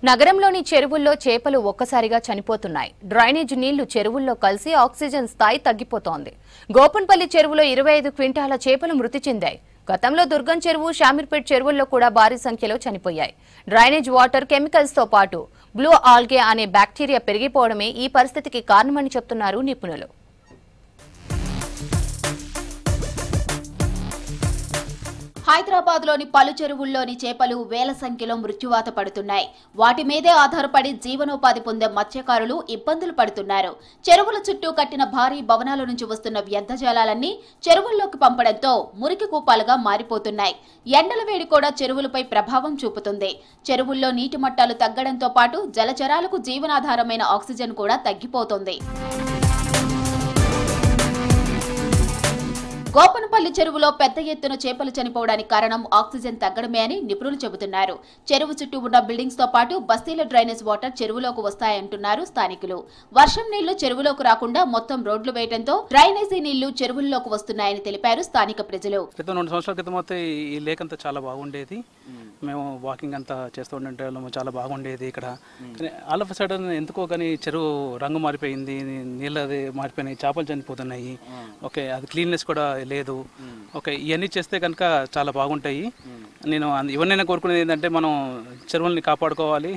నగరంలోని చెరువుల్లో చేపలు ఒక్కసారిగా చనిపోతున్నాయి. డ్రైనేజ్ నీళ్లు చెరువుల్లో కలిసి ఆక్సిజన్ స్థాయి తగ్గిపోతోంది. గోపన్పల్లి చెరువులో 25 క్వింటాల చేపలు మృతి చెందాయి. గతంలో దుర్గం చెరువు, షామీర్పేట్ చెరువుల్లో కూడా భారీ సంఖ్యలో చనిపోయాయి. డ్రైనేజ్ వాటర్ కెమికల్స్ తో పాటు బ్లూ ఆల్గే అనే బ్యాక్టీరియా పెరిగిపోవడమే ఈ పరిస్థితికి కారణమని చెప్తున్నారు నిపుణులు. హైదరాబాద్లోని పలు చెరువుల్లోని చేపలు వేల సంఖ్యలో మృత్యువాత పడుతున్నాయి. వాటి మీదే ఆధారపడి జీవనోపాధి పొందే మత్స్యకారులు ఇబ్బందులు పడుతున్నారు. చెరువుల చుట్టూ కట్టిన భారీ భవనాల నుంచి వస్తున్న వ్యర్థజలాలన్నీ చెరువుల్లోకి పంపడంతో మురికి కూపాలుగా మారిపోతున్నాయి. ఎండల వేడి కూడా చెరువులపై ప్రభావం చూపుతుంది. చెరువుల్లో నీటి మట్టాలు తగ్గడంతో పాటు జలచరాలకు జీవనాధారమైన ఆక్సిజన్ కూడా తగ్గిపోతోంది. గోపన్పల్లి చెరువులో పెద్ద ఎత్తున చేపలు చనిపోవడానికి కారణం ఆక్సిజన్ తగ్గడమే అని నిపుణులు చెబుతున్నారు. చెరువు చుట్టూ ఉన్న బిల్డింగ్స్ తో పాటు బస్తీల డ్రైనేజ్ వాటర్ చెరువులోకి వస్తాయంటున్నారు స్థానికులు. వర్షం నీళ్లు చెరువులోకి రాకుండా మొత్తం రోడ్లు వేయడంతో డ్రైనేజీ నీళ్లు చెరువుల్లోకి వస్తున్నాయని తెలిపారు స్థానిక ప్రజలు. 2 సంవత్సరాల క్రితం అయితే ఈ లేక్ అంతా చాలా బాగుండేది. మేము వాకింగ్ అంతా చేస్తూ ఉండే చాలా బాగుండేది ఇక్కడ. ఆల్ ఆఫ్ సడన్ ఎందుకో కానీ చెరువు రంగు మారిపోయింది, నీళ్ళు అది మారిపోయినాయి, చేపలు చనిపోతున్నాయి. ఓకే, అది క్లీన్నెస్ కూడా లేదు. ఓకే, ఇవన్నీ చేస్తే కనుక చాలా బాగుంటాయి. నేను ఎవరినైనా కోరుకునేది ఏంటంటే మనం చెరువుల్ని కాపాడుకోవాలి,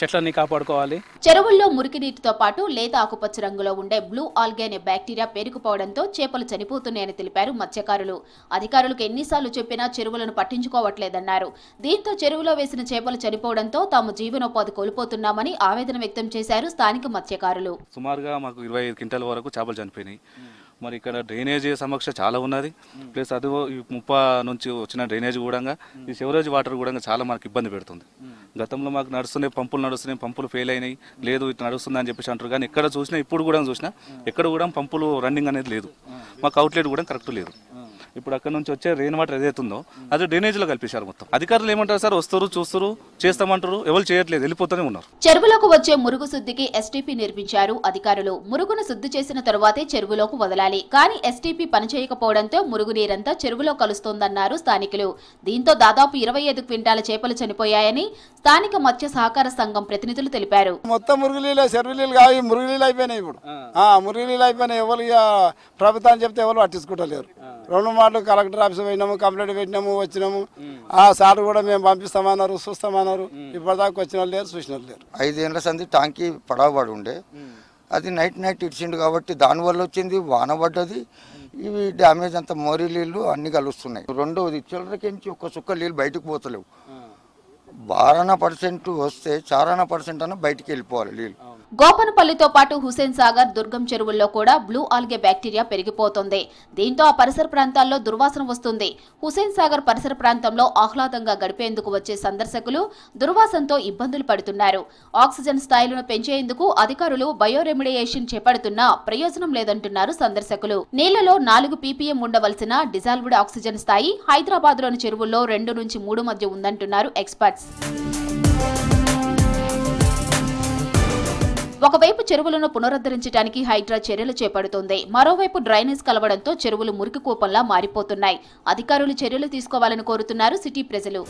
చెట్లని కాపాడుకోవాలి. చెరువుల్లో మురికి నీటితో పాటు లేత ఆకుపచ్చ రంగులో ఉండే బ్లూ ఆల్గే అనే బ్యాక్టీరియా పేరుకుపోవడంతో చేపలు చనిపోతున్నాయని తెలిపారు మత్స్యకారులు. అధికారులకు ఎన్నిసార్లు చెప్పినా చెరువులను పట్టించుకోవట్లేదన్నారు. దీంతో చెరువులో వేసిన చేపలు చనిపోవడంతో తాము జీవనోపాధి కోల్పోతున్నామని ఆవేదన వ్యక్తం చేశారు స్థానిక మత్స్యకారులు. సుమారుగా మాకు 25 క్వింటాల వరకు చేపలు చనిపోయినాయి. మరి ఇక్కడ డ్రైనేజ్ సమస్య చాలా ఉన్నది. ప్లస్ అది ముప్ప నుంచి వచ్చిన డ్రైనేజ్ కూడా ఈ సివరేజ్ వాటర్ కూడా చాలా మనకు ఇబ్బంది పెడుతుంది. గతంలో మాకు నడుస్తున్నాయి, పంపులు ఫెయిల్ అయినాయి, లేదు ఇట్లా నడుస్తుంది అని చెప్పేసి అంటారు. కానీ ఎక్కడ చూసినా, ఇప్పుడు కూడా చూసినా ఎక్కడ కూడా పంపులు రన్నింగ్ అనేది లేదు. మాకు అవుట్లెట్ కూడా కరెక్ట్ లేదు. ఇప్పుడు అక్కడ నుంచి వచ్చే రెయిన్ వాటర్ ఏదైతుందో అది డ్రైనేజ్లో కలిపేశారు మొత్తం. అధికారులు ఏమంటారు సార్, వస్తారు, చూస్తారు, చేస్తామంటారు, ఎవరు చేయట్లేదు, వెళ్ళిపోతూనే ఉన్నారు. చెరువులోకి వచ్చే మురుగు శుద్ధికి ఎస్టీపీ నిర్మించారు అధికారులు. మురుగును శుద్ధి చేసిన తరువాతే చెరువులోకి వదలాలి. కానీ ఎస్టీపీ పనిచేయకపోవడంతో మురుగు నీరంతా చెరువులో కలుస్తోందన్నారు స్థానికులు. దీంతో దాదాపు 25 క్వింటాల చేపలు చనిపోయాయని స్థానిక మత్స్య సహకార సంఘం ప్రతినిధులు తెలిపారు. మొత్తం మురుగునీళ్ళు, చెరువు నీళ్ళు కాదు, మురుగునీళ్ళు అయిపోయినాయి. ఇప్పుడు మురుగునీళ్ళు అయిపోయినాయి. ఎవరు ప్రభుత్వాన్ని చెప్తే ఎవరు పట్టించుకుంటలేరు. 2 మాటలు కలెక్టర్ ఆఫీస్ పోయినాము, కంప్లైంట్ పెట్టినాము, వచ్చినాము. సార్ కూడా మేము పంపిస్తామన్నారు, చూస్తామన్నారు. ఇప్పటిదాకా వచ్చిన వాళ్ళు లేరు, చూసిన వాళ్ళు లేరు. 5 ఏళ్ల సంది టాంకీ పడవబడి ఉండే, అది నైట్ ఇడిచిండు కాబట్టి దానివల్ల వచ్చింది. వాన పడ్డది, ఇవి డ్యామేజ్ అంతా మోరీ నీళ్ళు అన్ని కలుస్తున్నాయి. రెండవది చిల్లరకించి ఒక్క చుక్క నీళ్ళు బయటకు పోతలేవు. 12% వస్తే 4% అన్న బయటికి వెళ్ళిపోవాలి నీళ్ళు. గోపన్పల్లితో పాటు హుసేన్ సాగర్, దుర్గం చెరువుల్లో కూడా బ్లూ ఆల్గే బ్యాక్టీరియా పెరిగిపోతోంది. దీంతో ఆ పరిసర ప్రాంతాల్లో దుర్వాసన వస్తుంది. హుసేన్ సాగర్ పరిసర ప్రాంతంలో ఆహ్లాదంగా గడిపేందుకు వచ్చే సందర్శకులు దుర్వాసనతో ఇబ్బందులు పడుతున్నారు. ఆక్సిజన్ స్థాయిలను పెంచేందుకు అధికారులు బయోరెమిడియేషన్ చేపడుతున్నా ప్రయోజనం లేదంటున్నారు సందర్శకులు. నీళ్లలో 4 ppm ఉండవలసిన డిజాల్వ్డ్ ఆక్సిజన్ స్థాయి హైదరాబాద్లోని చెరువుల్లో 2 నుంచి 3 మధ్య ఉందంటున్నారు ఎక్స్పర్ట్స్. ఒకవైపు చెరువులను పునరుద్ధరించడానికి హైడ్రా చర్యలు చేపడుతోంది. మరోవైపు డ్రైనేజ్ కలవడంతో చెరువులు మురికి కూపంలా మారిపోతున్నాయి. అధికారులు చర్యలు తీసుకోవాలని కోరుతున్నారు సిటీ ప్రజలు.